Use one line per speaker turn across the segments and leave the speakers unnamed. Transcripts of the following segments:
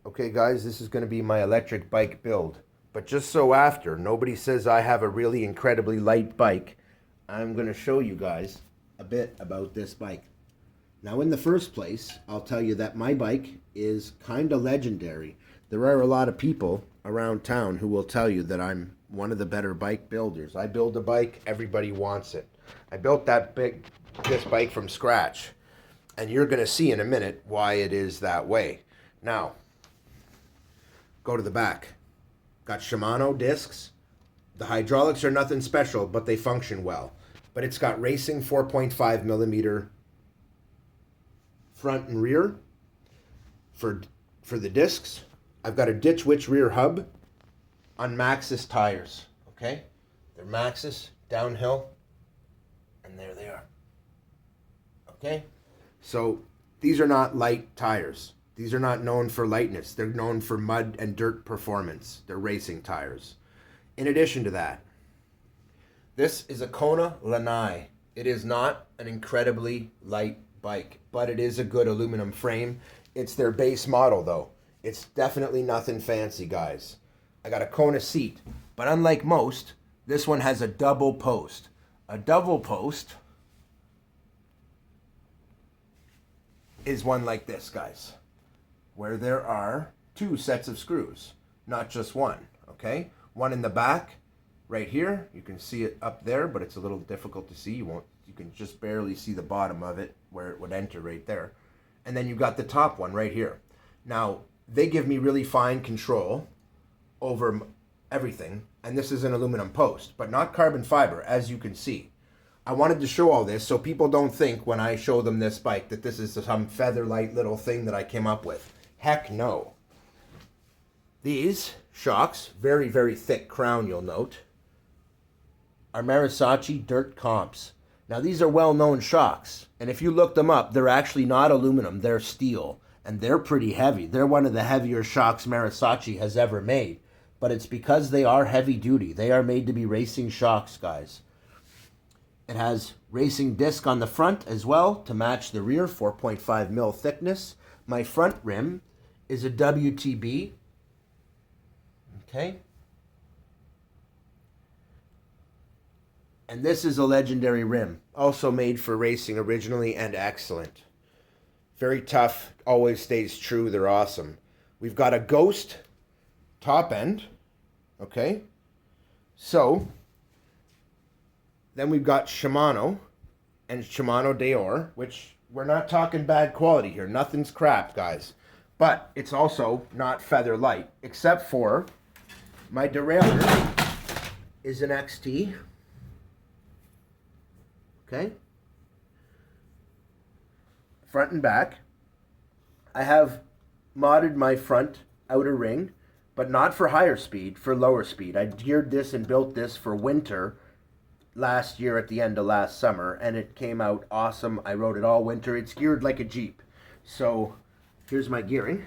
Okay guys, this is going to be my electric bike build. But just so after nobody says I have a really incredibly light bike, I'm going to show you guys a bit about this bike. Now in the first place, I'll tell you that my bike is kind of legendary. There are a lot of people around town who will tell you that I'm one of the better bike builders. I build a bike, everybody wants it. I built this bike from scratch. And you're going to see in a minute why it is that way. Now, go to the back. Got Shimano discs. The hydraulics are nothing special, but they function well. But it's got racing 4.5 millimeter front and rear for the discs. I've got a Ditch Witch rear hub on Maxxis tires. Okay? They're Maxxis, downhill, and there they are. Okay? So these are not light tires. These are not known for lightness. They're known for mud and dirt performance. They're racing tires. In addition to that, this is a Kona Lanai. It is not an incredibly light bike, but it is a good aluminum frame. It's their base model though. It's definitely nothing fancy, guys. I got a Kona seat, but unlike most, this one has a double post. A double post is one like this, guys, where there are two sets of screws, not just one, okay? One in the back, right here. You can see it up there, but it's a little difficult to see. You can just barely see the bottom of it where it would enter right there. And then you've got the top one right here. Now, they give me really fine control over everything, and this is an aluminum post, but not carbon fiber, as you can see. I wanted to show all this so people don't think when I show them this bike that this is some feather light little thing that I came up with. Heck no. These shocks, very, very thick crown you'll note, are Marusachi Dirt Comps. Now these are well-known shocks, and if you look them up, they're actually not aluminum, they're steel, and they're pretty heavy. They're one of the heavier shocks Marusachi has ever made, but it's because they are heavy duty. They are made to be racing shocks, guys. It has racing disc on the front as well to match the rear, 4.5 mil thickness. My front rim is a WTB. Okay. And this is a legendary rim, also made for racing originally and excellent. Very tough, always stays true, they're awesome. We've got a Ghost top end, okay? So, then we've got Shimano and Shimano Deore, which we're not talking bad quality here. Nothing's crap, guys. But it's also not feather light, except for my derailleur is an XT. Okay? Front and back. I have modded my front outer ring, but not for higher speed, for lower speed. I geared this and built this for winter last year at the end of last summer, and it came out awesome. I rode it all winter. It's geared like a Jeep. So here's my gearing,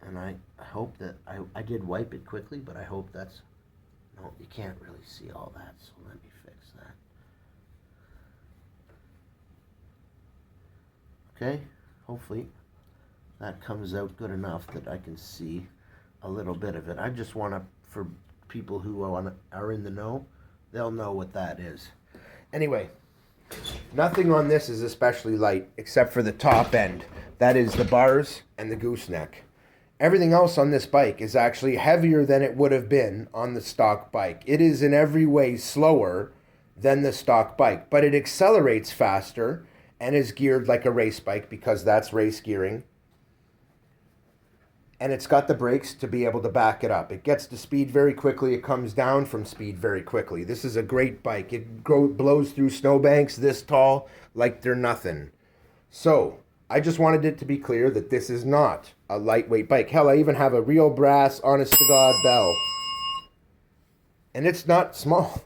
and I hope that I did wipe it quickly, but I hope that's, no, you can't really see all that, so let me fix that. Okay, hopefully that comes out good enough that I can see a little bit of it. I just want to, for people who are in the know, they'll know what that is. Anyway, nothing on this is especially light except for the top end. That is the bars and the gooseneck. Everything else on this bike is actually heavier than it would have been on the stock bike. It is in every way slower than the stock bike, but it accelerates faster and is geared like a race bike because that's race gearing. And it's got the brakes to be able to back it up. It gets to speed very quickly. It comes down from speed very quickly. This is a great bike. It blows through snowbanks this tall like they're nothing. So I just wanted it to be clear that this is not a lightweight bike. Hell, I even have a real brass, honest to God bell. And it's not small.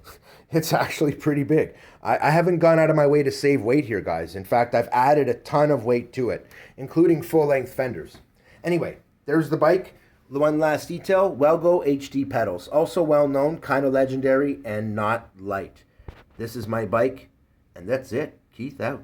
It's actually pretty big. I haven't gone out of my way to save weight here, guys. In fact, I've added a ton of weight to it, including full-length fenders. Anyway, there's the bike. The one last detail, Wellgo HD pedals. Also well known, kind of legendary, and not light. This is my bike, and that's it. Keith out.